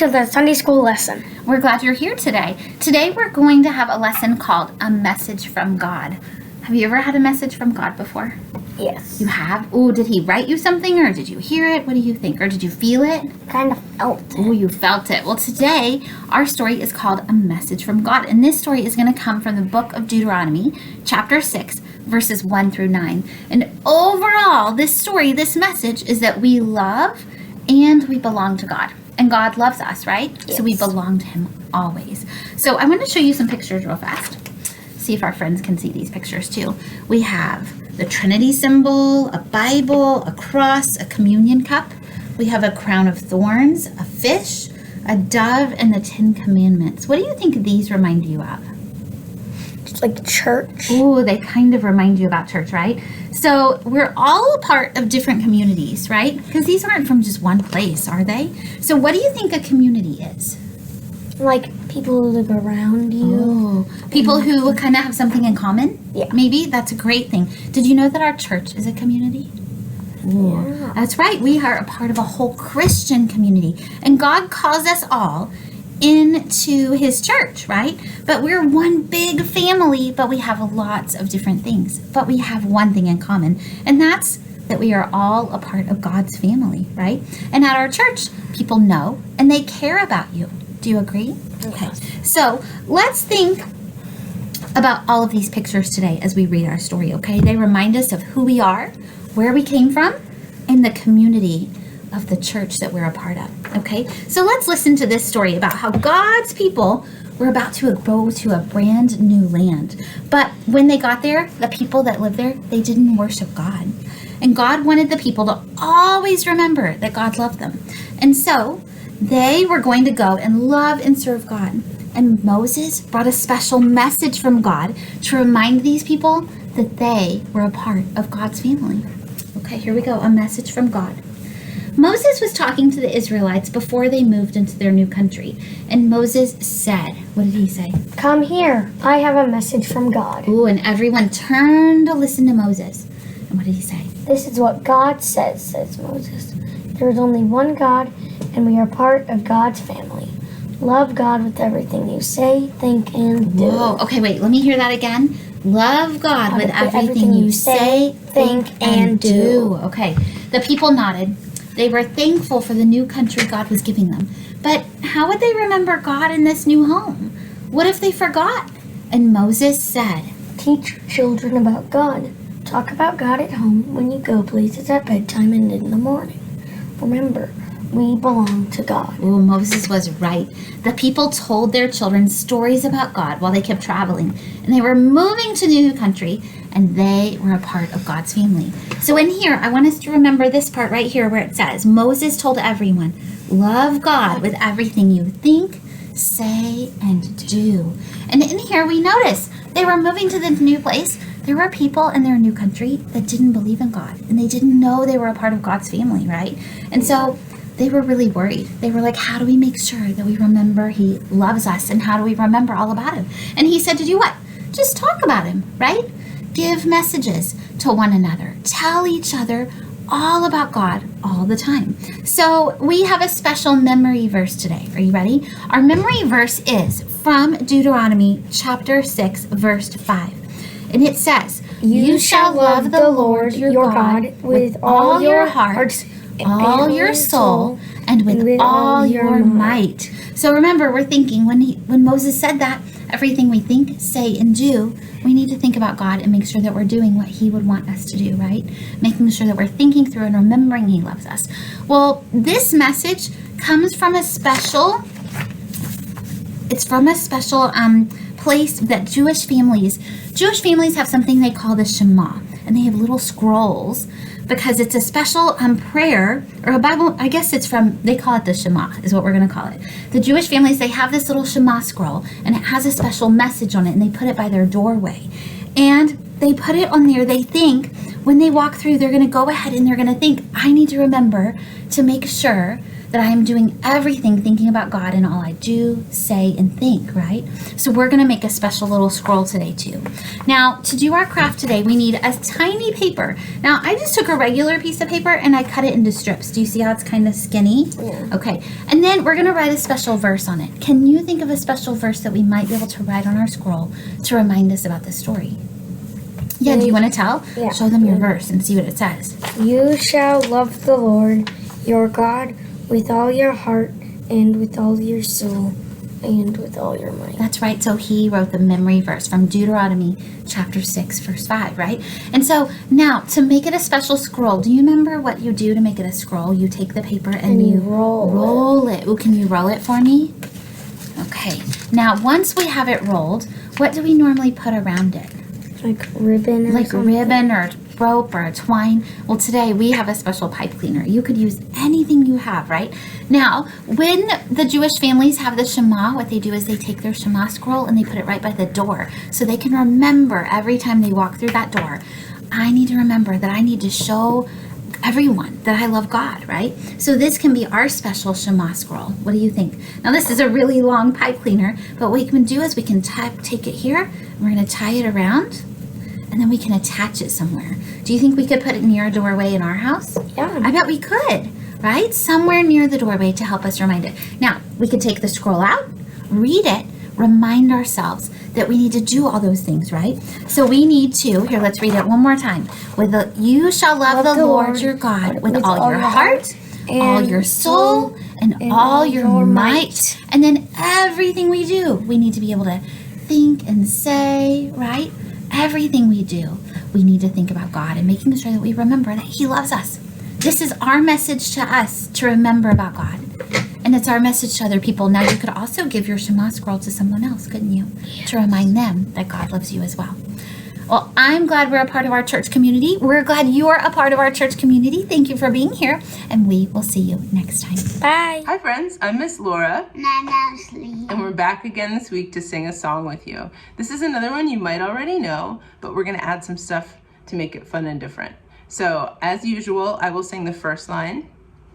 to the Sunday school lesson. We're glad you're here today. Today we're going to have a lesson called A Message from God. Have you ever had a message from God before? Yes. You have? Oh, did he write you something, or did you hear it? What do you think? Or did you feel it? Kind of felt it. Oh, you felt it. Well, today our story is called A Message from God. And this story is going to come from the book of Deuteronomy, chapter 6, verses 1 through 9. And overall, this story, this message is that we love and we belong to God. And God loves us, right? Yes. So we belong to him always. So I want to show you some pictures real fast. See if our friends can see these pictures too. We have the Trinity symbol, a Bible, a cross, a communion cup. We have a crown of thorns, a fish, a dove, and the 10 Commandments. What do you think these remind you of? It's like church. Oh, they kind of remind you about church, right? So we're all a part of different communities, right? Because these aren't from just one place, are they? So what do you think a community is? Like people who live around you. Oh, people who kind of have something in common? Yeah. Maybe that's a great thing. Did you know that our church is a community? Yeah. That's right. We are a part of a whole Christian community. And God calls us all into his church, right? But we're one big family, but we have lots of different things. But we have one thing in common, and that's that we are all a part of God's family, right? And at our church, people know and they care about you. Do you agree? Okay. So let's think about all of these pictures today as we read our story, okay? They remind us of who we are, where we came from, and the community of the church that we're a part of, okay? So let's listen to this story about how God's people were about to go to a brand new land. But when they got there, the people that lived there, they didn't worship God. And God wanted the people to always remember that God loved them. And so they were going to go and love and serve God. And Moses brought a special message from God to remind these people that they were a part of God's family. Okay, here we go, a message from God. Moses was talking to the Israelites before they moved into their new country. And Moses said, what did he say? Come here. I have a message from God. Ooh, and everyone turned to listen to Moses. And what did he say? This is what God says Moses. There is only one God, and we are part of God's family. Love God with everything you say, think, and do. Whoa, okay, wait, let me hear that again. Love God with everything you say, think, and do. Okay, the people nodded. They were thankful for the new country God was giving them. But how would they remember God in this new home? What if they forgot? And Moses said, teach children about God. Talk about God at home, when you go places, at bedtime, and in the morning. Remember, we belong to God. Oh, Moses was right. The people told their children stories about God while they kept traveling. And they were moving to the new country, and they were a part of God's family. So in here, I want us to remember this part right here where it says, Moses told everyone, love God with everything you think, say, and do. And in here, we notice they were moving to the new place. There were people in their new country that didn't believe in God, and they didn't know they were a part of God's family, right? And so they were really worried. They were like, how do we make sure that we remember he loves us, and how do we remember all about him? And he said to do what? Just talk about him, right? Give messages to one another. Tell each other all about God all the time. So we have a special memory verse today. Are you ready? Our memory verse is from Deuteronomy chapter 6, verse 5. And it says, you shall love the Lord your God with all your heart, all your soul, and with all your might. So remember, we're thinking when Moses said that, everything we think, say, and do, we need to think about God and make sure that we're doing what he would want us to do, right? Making sure that we're thinking through and remembering he loves us. Well, this message comes from a special place that Jewish families have something they call the Shema, and they have little scrolls because it's a special prayer or a Bible. I guess they call it the Shema is what we're going to call it. The Jewish families, they have this little Shema scroll, and it has a special message on it, and they put it by their doorway, and they put it on there. They think when they walk through, they're going to go ahead and they're going to think, I need to remember to make sure that I am doing everything thinking about God in all I do, say, and think, right? So we're going to make a special little scroll today too. Now, to do our craft today, we need a tiny paper. Now, I just took a regular piece of paper and I cut it into strips. Do you see how it's kind of skinny? Yeah. Okay. And then we're going to write a special verse on it. Can you think of a special verse that we might be able to write on our scroll to remind us about the story? Yeah, do you want to tell? Yeah. Show them your verse and see what it says. You shall love the Lord your God with all your heart and with all your soul and with all your might. That's right. So he wrote the memory verse from Deuteronomy chapter 6, verse 5, right? And so now to make it a special scroll, do you remember what you do to make it a scroll? You take the paper and you roll it. Ooh, can you roll it for me? Okay. Now, once we have it rolled, what do we normally put around it? Like ribbon or Like something. ribbon or rope or a twine. Well, today we have a special pipe cleaner. You could use anything you have, right? Now, when the Jewish families have the Shema, what they do is they take their Shema scroll and they put it right by the door so they can remember every time they walk through that door, I need to remember that I need to show everyone that I love God, right? So this can be our special Shema scroll. What do you think? Now, this is a really long pipe cleaner, but what we can do is we can take it here and we're going to tie it around and then we can attach it somewhere. Do you think we could put it near a doorway in our house? Yeah. I bet we could, right? Somewhere near the doorway to help us remind it. Now, we could take the scroll out, read it, remind ourselves that we need to do all those things, right? So we need to, here, let's read it one more time. You shall love the Lord your God with all your heart, all your soul, and all your might. And then everything we do, we need to be able to think and say, right? Everything we do, we need to think about God and making sure that we remember that He loves us. This is our message to us to remember about God. And it's our message to other people. Now, you could also give your Shema scroll to someone else, couldn't you? Yes. To remind them that God loves you as well. Well, I'm glad we're a part of our church community. We're glad you're a part of our church community. Thank you for being here, and we will see you next time. Bye. Hi friends, I'm Miss Laura, And I'm Ashley. and we're back again this week to sing a song with you. This is another one you might already know, but we're going to add some stuff to make it fun and different. So, as usual, I will sing the first line.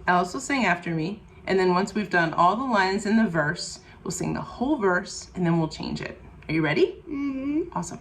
Alice will sing after me, and then once we've done all the lines in the verse, we'll sing the whole verse, and then we'll change it. Are you ready? Mm-hmm. Awesome.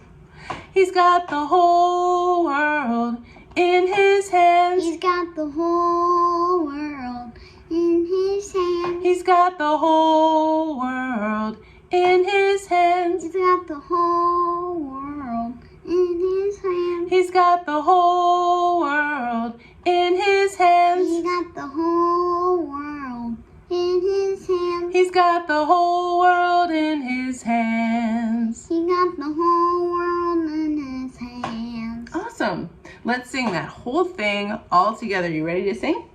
He's got the whole world in his hands. He's got the whole world in his hands. He's got the whole world in his hands. He's got the whole world in his hands. He's got the whole world in his hands. He's got the whole world in his hands. He's got the whole world in his hands. He got the whole world in his hands. Awesome. Let's sing that whole thing all together. You ready to sing?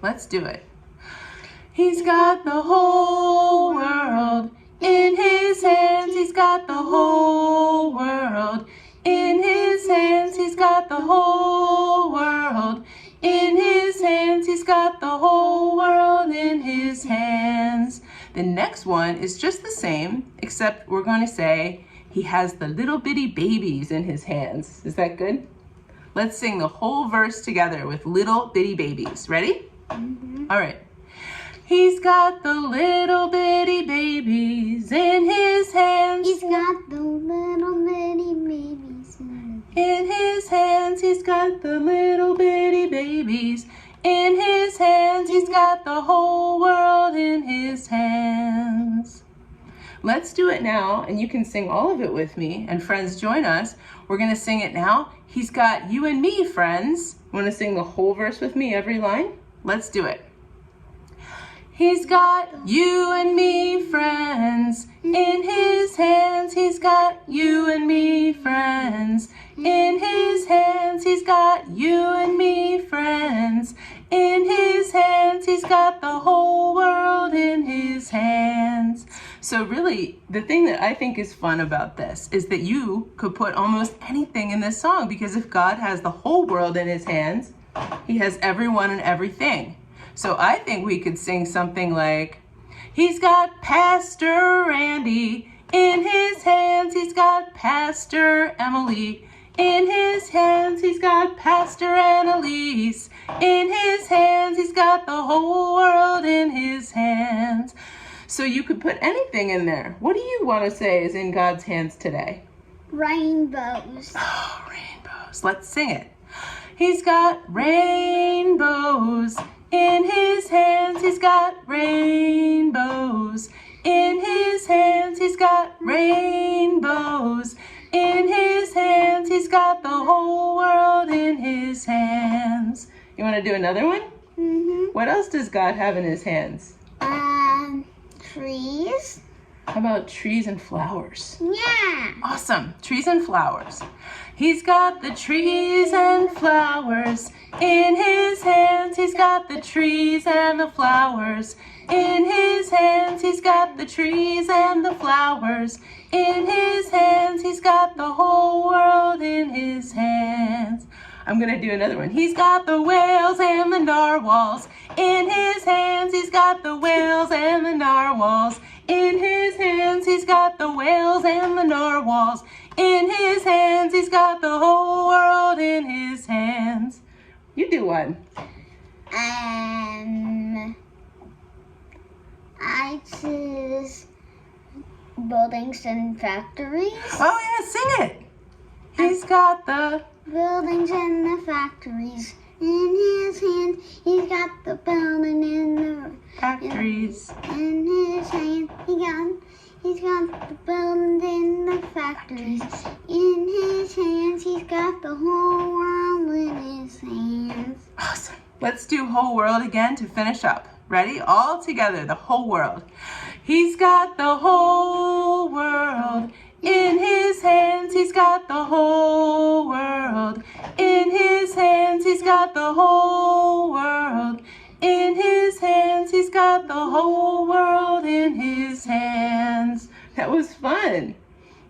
Let's do it. He's got the whole world in his hands. He's got the whole world in his hands. He's got the whole world in his hands. He's got the whole world in his hands. The next one is just the same, except we're going to say he has the little bitty babies in his hands. Is that good? Let's sing the whole verse together with little bitty babies. Ready? Mm-hmm. All right. He's got the little bitty babies in his hands. He's got the little bitty babies In his hands, he's got the little bitty babies. In his hands, he's got the whole world in his hands. Let's do it now, and you can sing all of it with me. And friends, join us. We're going to sing it now. He's got you and me, friends. You want to sing the whole verse with me, every line? Let's do it. He's got you and me, friends, in his hands. He's got you and me, friends, in his hands. He's got you and me, friends, in his hands. He's got the whole world in his hands. So really, the thing that I think is fun about this is that you could put almost anything in this song, because if God has the whole world in his hands, he has everyone and everything. So I think we could sing something like, he's got Pastor Randy in his hands. He's got Pastor Emily In his hands he's got Pastor Annalise. In his hands he's got the whole world in his hands. So you could put anything in there. What do you want to say is in God's hands today? Rainbows. Oh, rainbows. Let's sing it. He's got rainbows. In his hands he's got rainbows. In his hands he's got rainbows. In his hands he's got the whole world in his hands. You want to do another one? Mm-hmm. What else does God have in his hands? Trees. How about trees and flowers? Yeah. Awesome. Trees and flowers. He's got the trees and flowers. In his hands he's got the trees and the flowers. In his hands he's got the trees and the flowers. In his hands he's got the whole world in his hands. I'm going to do another one. He's got the whales and the narwhals. In his hands he's got the whales and the narwhals. In his hands he's got the whales and the narwhals. In his hands he's got the whole world in his hands. You do one. I choose buildings and factories. Oh yeah, sing it. He's got the Buildings and the factories. In his hand, he's got the building in the factories. In his hand, he's got the building in the factories. In his hands, he's got the whole world in his hands. Awesome. Let's do whole world again to finish up. Ready? All together, the whole world. He's got the whole world in his hands. He's got the whole world in his hands. He's got the whole world in his hands. He's got the whole world in his hands. That was fun.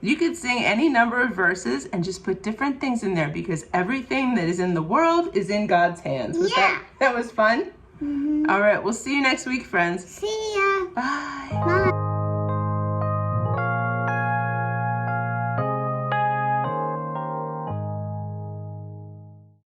You could sing any number of verses and just put different things in there because everything that is in the world is in God's hands. That was fun? Mm-hmm. All right, we'll see you next week, friends. See ya. Bye. Bye.